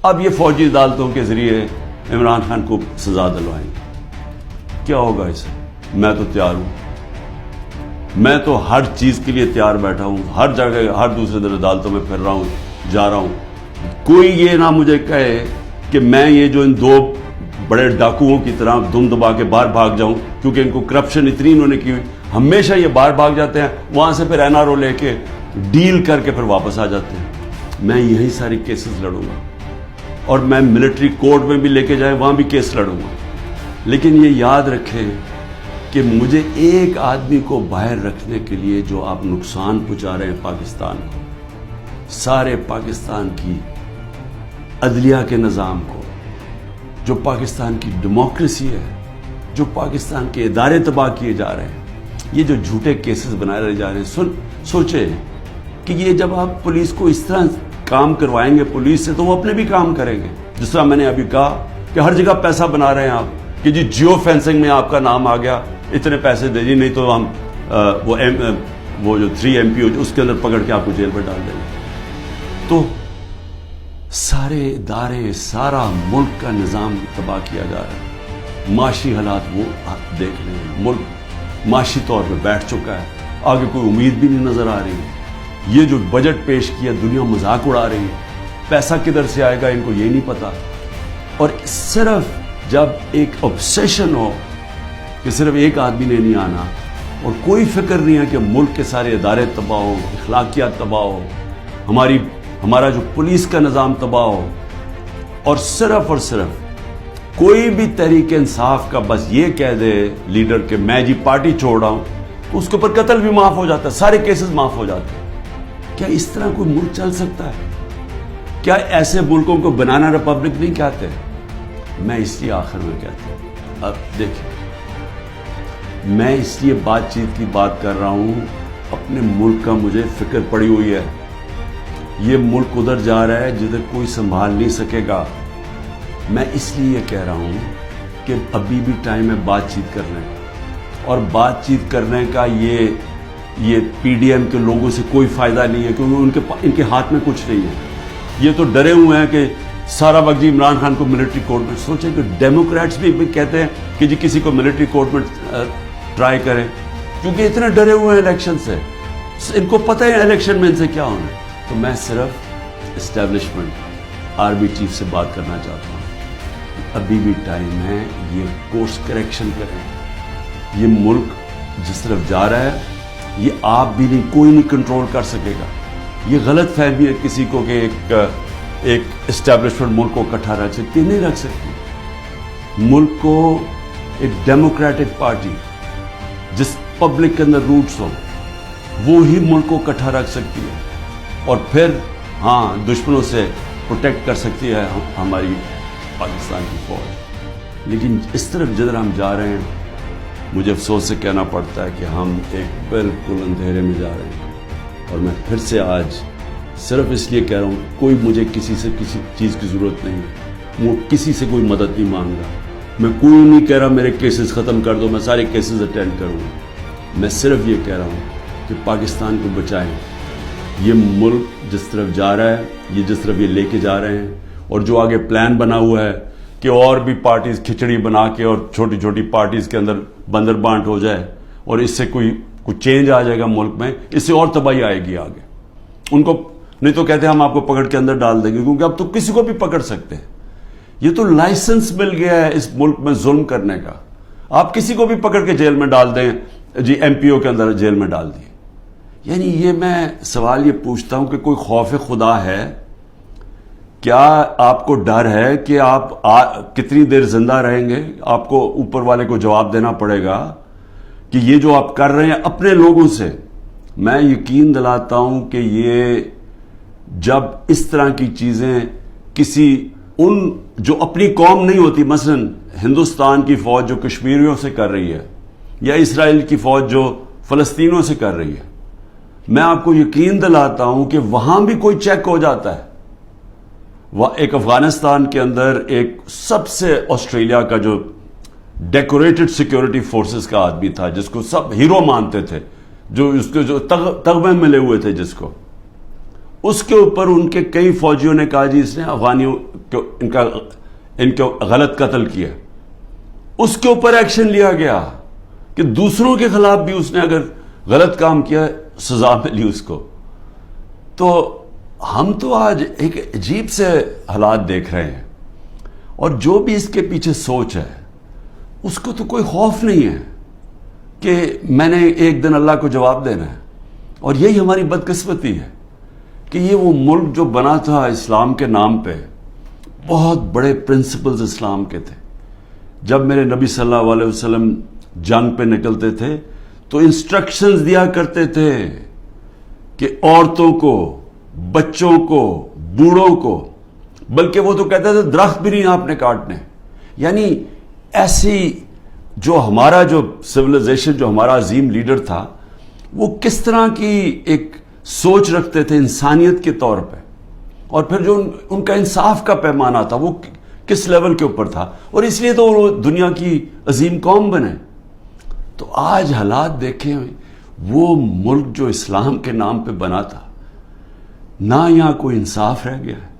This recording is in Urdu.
اب یہ فوجی عدالتوں کے ذریعے عمران خان کو سزا دلوائیں گے. کیا ہوگا اسے؟ میں تو تیار ہوں، میں تو ہر چیز کے لیے تیار بیٹھا ہوں، ہر جگہ ہر دوسرے دن عدالتوں میں پھر رہا ہوں، جا رہا ہوں. کوئی یہ نہ مجھے کہے کہ میں یہ جو ان دو بڑے ڈاکوؤں کی طرح دم دبا کے باہر بھاگ جاؤں، کیونکہ ان کو کرپشن اتنی انہوں نے کی ہوئی. ہمیشہ یہ باہر بھاگ جاتے ہیں، وہاں سے پھر این آر او لے کے ڈیل کر کے پھر واپس آ جاتے ہیں. میں یہی ساری کیسز لڑوں گا، اور میں ملٹری کورٹ میں بھی لے کے جائیں وہاں بھی کیس لڑوں گا. لیکن یہ یاد رکھیں کہ مجھے ایک آدمی کو باہر رکھنے کے لیے جو آپ نقصان پہنچا رہے ہیں پاکستان کو، سارے پاکستان کی عدلیہ کے نظام کو، جو پاکستان کی ڈیموکریسی ہے، جو پاکستان کے ادارے تباہ کیے جا رہے ہیں، یہ جو جھوٹے کیسز بنائے رہے جا رہے ہیں. سوچیں کہ یہ جب آپ پولیس کو اس طرح کام کروائیں گے پولیس سے، تو وہ اپنے بھی کام کریں گے. جس طرح میں نے ابھی کہا کہ ہر جگہ پیسہ بنا رہے ہیں آپ، کہ جی جیو فینسنگ میں آپ کا نام آ گیا، اتنے پیسے دے جی، نہیں تو ہم وہ جو 3 MP اس کے اندر پکڑ کے آپ کو جیل میں ڈال دیں گے. تو سارے ادارے، سارا ملک کا نظام تباہ کیا جا رہا ہے. معاشی حالات وہ دیکھ رہے ہیں، ملک معاشی طور پہ بیٹھ چکا ہے، آگے کوئی امید بھی نہیں نظر آ رہی ہے. یہ جو بجٹ پیش کیا دنیا مذاق اڑا رہی ہے، پیسہ کدھر سے آئے گا ان کو یہ نہیں پتا. اور صرف جب ایک obsession ہو کہ صرف ایک آدمی نے نہیں آنا، اور کوئی فکر نہیں ہے کہ ملک کے سارے ادارے تباہ ہو، اخلاقیات تباہ ہو، ہمارا جو پولیس کا نظام تباہ ہو، اور صرف کوئی بھی تحریک انصاف کا بس یہ کہہ دے لیڈر کہ میں جی پارٹی چھوڑ رہا ہوں، تو اس کے اوپر قتل بھی معاف ہو جاتا ہے، سارے کیسز معاف ہو جاتے ہیں. کیا اس طرح کوئی ملک چل سکتا ہے؟ کیا ایسے ملکوں کو بنانا ریپبلک نہیں کہتے؟ میں اس لیے آخر میں کہتا ہوں، اب دیکھیں، میں اس لیے بات چیت کی بات کر رہا ہوں، اپنے ملک کا مجھے فکر پڑی ہوئی ہے. یہ ملک ادھر جا رہا ہے جدھر کوئی سنبھال نہیں سکے گا. میں اس لیے یہ کہہ رہا ہوں کہ ابھی بھی ٹائم ہے بات چیت کرنے کا، اور بات چیت کرنے کا یہ پی ڈی ایم کے لوگوں سے کوئی فائدہ نہیں ہے، کیونکہ ان کے ہاتھ میں کچھ نہیں ہے. یہ تو ڈرے ہوئے ہیں کہ سارا وقت جی عمران خان کو ملٹری کورٹ میں. سوچیں کہ ڈیموکریٹس بھی کہتے ہیں کہ جی کسی کو ملٹری کورٹ میں ٹرائی کریں، کیونکہ اتنے ڈرے ہوئے ہیں الیکشن سے. ان کو پتہ ہے الیکشن میں ان سے کیا ہونا ہے. تو میں صرف اسٹیبلشمنٹ آرمی چیف سے بات کرنا چاہتا ہوں، ابھی بھی ٹائم ہے، یہ کورس کریکشن کریں. یہ ملک جس طرف جا رہا ہے یہ آپ بھی نہیں، کوئی نہیں کنٹرول کر سکے گا. یہ غلط فہمی ہے کسی کو کہ ایک اسٹیبلشمنٹ ملک کو اکٹھا رکھ سکتی، نہیں رکھ سکتی. ملک کو ایک ڈیموکریٹک پارٹی جس پبلک کے اندر روٹس ہو، وہ ہی ملک کو اکٹھا رکھ سکتی ہے، اور پھر ہاں دشمنوں سے پروٹیکٹ کر سکتی ہے ہماری پاکستان کی فوج. لیکن اس طرف جدھر ہم جا رہے ہیں، مجھے افسوس سے کہنا پڑتا ہے کہ ہم ایک بالکل اندھیرے میں جا رہے ہیں. اور میں پھر سے آج صرف اس لیے کہہ رہا ہوں، کوئی مجھے کسی سے کسی چیز کی ضرورت نہیں، میں کسی سے کوئی مدد نہیں مانگ رہا. میں کوئی نہیں کہہ رہا میرے کیسز ختم کر دو، میں سارے کیسز اٹینڈ کروں گا. میں صرف یہ کہہ رہا ہوں کہ پاکستان کو بچائیں. یہ ملک جس طرف جا رہا ہے، یہ جس طرف یہ لے کے جا رہے ہیں، اور جو آگے پلان بنا ہوا ہے کہ اور بھی پارٹیز کھچڑی بنا کے اور چھوٹی چھوٹی پارٹیز کے اندر بندر بانٹ ہو جائے، اور اس سے کوئی چینج آ جائے گا ملک میں، اس سے اور تباہی آئے گی آگے. ان کو نہیں تو کہتے ہیں ہم آپ کو پکڑ کے اندر ڈال دیں گے، کیونکہ اب تو کسی کو بھی پکڑ سکتے ہیں. یہ تو لائسنس مل گیا ہے اس ملک میں ظلم کرنے کا. آپ کسی کو بھی پکڑ کے جیل میں ڈال دیں، جی ایم پی او کے اندر جیل میں ڈال دیے. یعنی یہ میں سوال یہ پوچھتا ہوں کہ کوئی خوف خدا ہے؟ کیا آپ کو ڈر ہے کہ آپ کتنی دیر زندہ رہیں گے؟ آپ کو اوپر والے کو جواب دینا پڑے گا کہ یہ جو آپ کر رہے ہیں اپنے لوگوں سے. میں یقین دلاتا ہوں کہ یہ جب اس طرح کی چیزیں کسی ان جو اپنی قوم نہیں ہوتی، مثلا ہندوستان کی فوج جو کشمیریوں سے کر رہی ہے، یا اسرائیل کی فوج جو فلسطینوں سے کر رہی ہے، میں آپ کو یقین دلاتا ہوں کہ وہاں بھی کوئی چیک ہو جاتا ہے. ایک افغانستان کے اندر ایک سب سے آسٹریلیا کا جو ڈیکوریٹڈ سیکیورٹی فورسز کا آدمی تھا، جس کو سب ہیرو مانتے تھے، جو اس کے جو تغمے ملے ہوئے تھے، جس کو اس کے اوپر ان کے کئی فوجیوں نے کہا جی اس نے افغانیوں ان کو غلط قتل کیا، اس کے اوپر ایکشن لیا گیا کہ دوسروں کے خلاف بھی اس نے اگر غلط کام کیا سزا ملی اس کو. تو ہم تو آج ایک عجیب سے حالات دیکھ رہے ہیں، اور جو بھی اس کے پیچھے سوچ ہے اس کو تو کوئی خوف نہیں ہے کہ میں نے ایک دن اللہ کو جواب دینا ہے. اور یہی ہماری بدقسمتی ہے کہ یہ وہ ملک جو بنا تھا اسلام کے نام پہ، بہت بڑے پرنسپلز اسلام کے تھے. جب میرے نبی صلی اللہ علیہ وسلم جنگ پہ نکلتے تھے تو انسٹرکشنز دیا کرتے تھے کہ عورتوں کو، بچوں کو، بوڑھوں کو، بلکہ وہ تو کہتے تھے درخت بھی نہیں آپ نے کاٹنے. یعنی ایسی جو ہمارا جو سویلائزیشن، جو ہمارا عظیم لیڈر تھا، وہ کس طرح کی ایک سوچ رکھتے تھے انسانیت کے طور پہ، اور پھر جو ان کا انصاف کا پیمانہ تھا وہ کس لیول کے اوپر تھا، اور اس لیے تو وہ دنیا کی عظیم قوم بنے. تو آج حالات دیکھیں، وہ ملک جو اسلام کے نام پہ بنا تھا، نہ یہاں کوئی انصاف رہ گیا ہے،